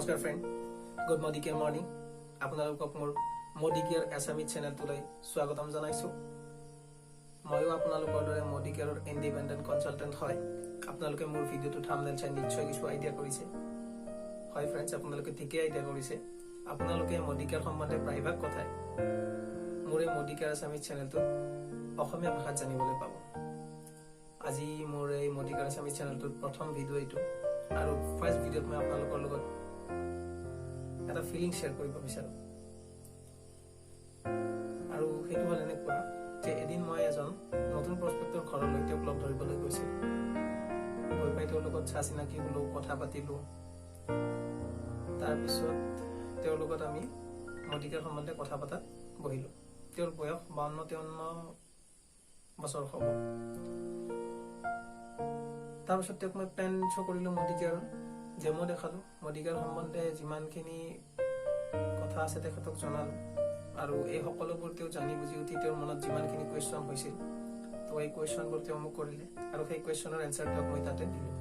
Namaskar friend, good Modicare morning. Apunaloke mor Modicare assamese channel tulai swagatam janaisu. Moyo Apunaloke dore Modicare independent consultant hoy. Apunaloke mor video to thumbnail chai nichhoy kichu idea korise. Hoy friends, Apunaloke thike idea korise. Apunaloke Modicare sambandhe private kothai. Mor ei Modicare assamese channel to asomiya bhashat janibole pabo. Aji mor ei Modicare assamese channel to prothom video etu. আৰু first ভিডিঅ'ত মই আপোনালোকৰ লগত এটা feeling share কৰিব বিচাৰো আৰু সেইটো হ'ল এনেকুৱা যে এদিন মই এজন নতুন প্ৰস্পেক্টৰ ঘৰলৈ তেওঁক লগ ধৰিবলৈ গৈছিল গৈ পাই তেওঁৰ লগত চাচিনাকি হলো কথা পাতিলো তাৰপিছত তেওঁৰ লগত আমি মডিকেৰ সম্বন্ধে কথা পাতাত বহিলো তেওঁৰ বয়স 52-53 বছৰ হ'ব তাৰপিছত তেওঁক মই প্লেন শ্ব কৰিলো মডিকেৰ ডেমো দেখালো মডিকেৰ সম্বন্ধে যিমানখিনি কথা আছে তেখেতক জনালো আৰু এই সকলোবোৰ তেওঁ জানি বুজি উঠি তেওঁৰ মনত যিমানখিনি কোৱেশ্চন হৈছিল তো এই কোৱেশ্চনবোৰ তেওঁ মোক কৰিলে আৰু সেই কোৱেশ্চনৰ এনসাৰ তেওঁক মই তাতে দিলো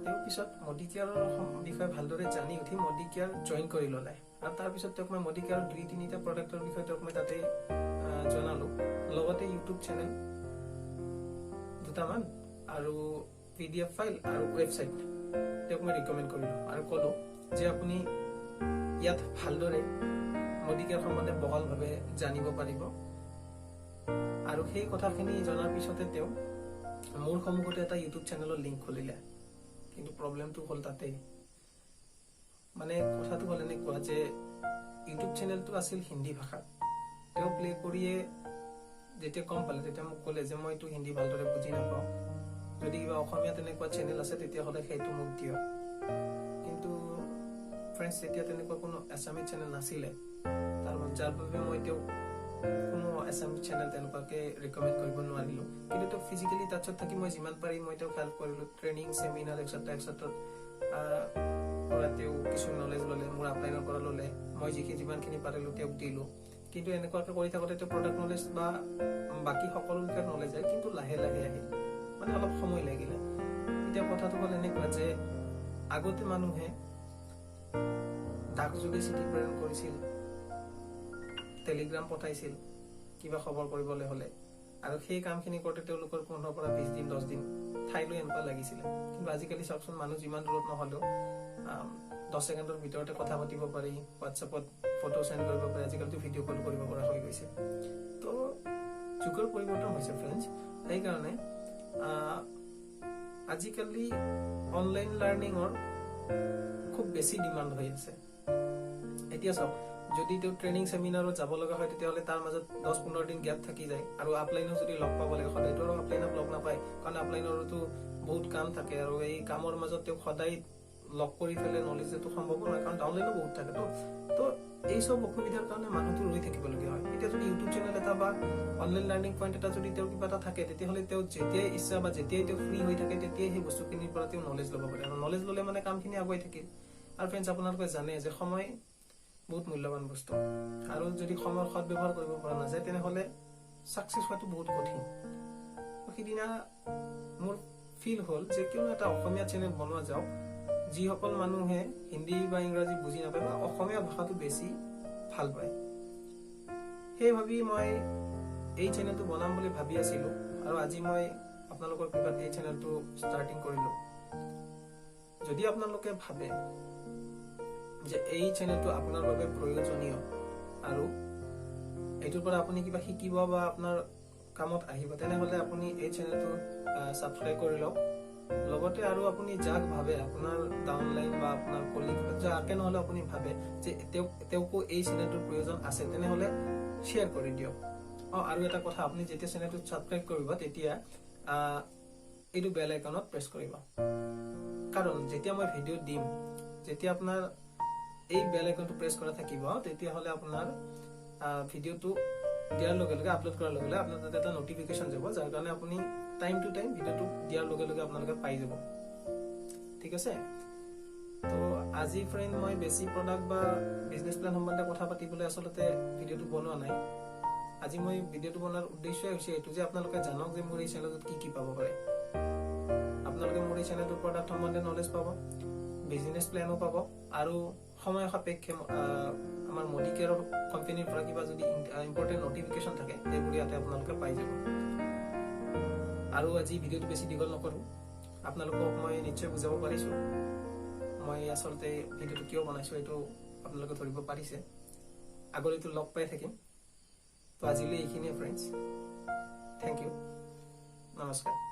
তেওঁ পিছত মডিকেৰৰ বিষয়ে ভালদৰে জানি উঠি মডিকেৰ জয়েন কৰি ললে আৰু তাৰ পিছত তেওঁক মই মডিকেৰৰ 2-3টা প্ৰডাক্টৰ বিষয়ে তেওঁক মই তাতে জনালো লগতে ইউটিউব চেনেল দুটামান আৰু পিডিএফ ফাইল আৰু ওয়েবসাইট তেওঁক মই ৰিকমেন্ড কৰিলো আৰু কলো যে আপুনি ইয়াত ভালদৰে মডিকেৰ সম্বন্ধে বহলভাৱে জানিব পাৰিব আৰু সেই কথাখিনি জনাৰ পিছতে তেওঁ মোৰ সন্মুখতে এটা ইউটিউব চেনেলৰ লিংক খুলিলে কিন্তু প্ৰবলেমটো হ'ল তাতে মানে কথাটো হ'ল এনেকুৱা যে ইউটিউব চেনেলটো আছিল হিন্দী ভাষাত তেওঁ প্লে কৰিয়ে যেতিয়া কম পালে তেতিয়া মোক ক'লে যে মই তো হিন্দী ভালদৰে বুজি নাপাওঁ যদি কিবা অসমীয়া তেনেকুৱা চেনেল আছে তেতিয়া হলে সেইটো মোক দিও কিন্তু ফ্ৰেন্ডছ তেতিয়া তেনেকুৱা কোনো আসামিজ চেনেল নাছিলে যাৰ বাবে মই তেওঁ কোনো আসামিজ চেনেল তেনেকুৱাকে ৰিকমেন্ড কৰিব নোৱাৰিলো কিন্তু তো ফিজিক্যালি টাচত থাকি মই যিমান পাৰি মই তেওঁ হেল্প কৰিলো ট্ৰেনিং সেমিনাৰ এক্সেট্ৰা পৰা তেওঁ কিছু নলেজ ললে মোৰ আপলাইনৰ পৰা ললে মই যিমানখিনি পাৰিলো তেওঁক দিলো কিন্তু এনেকুৱাকে কৰি থাকোতে তেওঁ প্ৰডাক্ট নলেজ বা বাকি সকলো বিষয়ৰ নলেজ আছে কিন্তু লাহে লাহে আহিল মানে অলপ সময় লাগিলে এতিয়া কথাটো হ'ল এনেকুৱা যে আগতে মানুহে ডাক যোগে চিঠি প্ৰেৰণ কৰিছিল টেলিগ্ৰাম পঠাইছিল কিবা খবৰ কৰিবলৈ হলে আৰু সেই কামখিনি কৰোতে তেওঁলোকৰ 15 পৰা 20 দিন 10 দিন ঠাইলৈ এনেকুৱা লাগিছিল কিন্তু আজিকালি সবচোন মানুহ যিমান দূৰত নহলেও 10 সেকেন্ডৰ ভিতৰতে কথা পাতিব পাৰি WhatsAppত ফটো সেন্ড কৰিব পাৰি আজিকালি ভিডিও কল কৰিব পৰা হৈ গৈছে তো যুগৰ পৰিৱৰ্তন হৈছে ফ্ৰেন্ডছ এই কাৰণে আজিকালি অনলাইন লাৰ্নিংৰ খুব বেছি ডিমান্ড হৈ আছে এতিয়া সব যদি তো ট্ৰেনিং সেমিনাৰত যাব লগা হয় তেতিয়াহলে তাৰ মাজত 10-15 দিন গ্যাপ থাকি যায় আৰু আপলাইনত যদি লগ পাব লাগে সদায় তো আপলাইনত লগ নাপায় কাৰণ আপলাইনৰতো বহুত কাম থাকে আৰু এই কামৰ মাজত তেওঁ সদায় লগ কৰি ফেলে নলেজ তো সম্ভৱ নহয় কাৰণ ডাউনলাইনো বহুত থাকে তো এই সব অসুবিধাৰ কাৰণে মানুহটো ৰৈ থাকিবলগীয়া হয় এতিয়া যদি ইউটিউব চেনেল এটা বা অনলাইন লাৰ্নিং পইণ্ট এটা যদি তেওঁ কিবা এটা থাকে তেতিয়াহলে তেওঁ যেতিয়াই ইচ্ছা বা যেতিয়াই তেওঁ ফ্ৰী হৈ থাকে তেতিয়াই সেই বস্তুখিনিৰ পৰা তেওঁ নলেজ ল'ব পাৰে আৰু নলেজ ল'লে মানে কামখিনি আগুৱাই থাকিল আৰু ফ্ৰেণ্ডছ আপোনালোকে জানে যে সময় বহুত মূল্যৱান বস্তু আৰু যদি সময়ৰ সদ্ব্যৱহাৰ কৰিব পৰা নাযায় তেনেহলে সাকসেস হোৱাটো বহুত কঠিন সেইদিনা মোৰ ফিল হ'ল যে কিয় এটা অসমীয়া চেনেল বনোৱা যাওক যিসকল মানুহে হিন্দী বা ইংৰাজী বুজি নাপায় বা অসমীয়া ভাষাটো বেছি ভাল পায় সেই ভাবি মই এই চেনেলটো বনাম বুলি ভাবি আছিলো আৰু আজি মই আপোনালোকৰ কৃপাত এই চেনেলটো ষ্টাৰ্টিং কৰিলো যদি আপোনালোকে ভাবে যে এই চেনেলটো আপোনাৰ বাবে প্ৰয়োজনীয় আৰু এইটোৰ পৰা আপুনি কিবা শিকিব বা আপোনাৰ কামত আহিব তেনেহলে আপুনি এই চেনেলটো সাবস্ক্ৰাইব কৰি লওক লগতে আৰু আপুনি যাক ভাবে আপোনাৰ ডাউনলাইন বা আপোনাৰ কলিগ যাকে নহলে আপুনি ভাবে যে তেওঁকো এই চেনেলটোৰ প্ৰয়োজন আছে তেনেহলে শেয়াৰ কৰি দিয়ক আৰু এটা কথা আপুনি যেতিয়া চেনেলটো সাবস্ক্ৰাইব কৰিব তেতিয়া এইটো বেল আইকনত প্ৰেছ কৰিব কাৰণ যেতিয়া মই ভিডিও দিম যেতিয়া আপোনাৰ এই বেল আইকনটো প্ৰেছ কৰা থাকিব তেতিয়া হলে আপোনাৰ ভিডিওটো দিয়াৰ লগে লগে আপলোড কৰাৰ লগে লগে আপোনাৰ তাতে এটা নটিফিকেশন যাব যাৰ কাৰণে আপুনি টাইম টু টাইম ভিডিওটো দিয়াৰ লগে লগে আপোনালোকে পাই যাব ঠিক আছে তো আজি ফ্ৰেন্ড মই বেছি প্ৰডাক্ট বা বিজনেস প্ল্যান সম্বন্ধে কথা পাতিবলৈ আসলতে ভিডিওটো বনোৱা নাই আজি মই ভিডিওটো বনোৱাৰ উদ্দেশ্য হৈছে এটো যে আপোনালোকে জানক যে মোৰ এই চেনেলত কি কি পাব পাৰে আপোনালোকে মোৰ এই চেনেলটোৰ প্ৰডাক্ট সম্বন্ধে নলেজ পাব বিজনেছ প্লেনো পাব আৰু সময় সাপেক্ষে আমাৰ মডিকেয়াৰ কোম্পানীৰ পৰা কিবা যদি ইম্পৰ্টেণ্ট নটিফিকেশ্যন থাকে সেইবোৰ ইয়াতে আপোনালোকে পাই যাব। আৰু আজি ভিডিঅ'টো বেছি দীঘল নকৰোঁ, আপোনালোকক মই নিশ্চয় বুজাব পাৰিছোঁ মই আচলতে ভিডিঅ'টো কিয় বনাইছোঁ এইটো আপোনালোকে ধৰিব পাৰিছে। আগলৈতো লগ পাই থাকিম। তো আজিলৈ এইখিনিয়ে ফ্ৰেণ্ডছ, থেংক ইউ, নমস্কাৰ।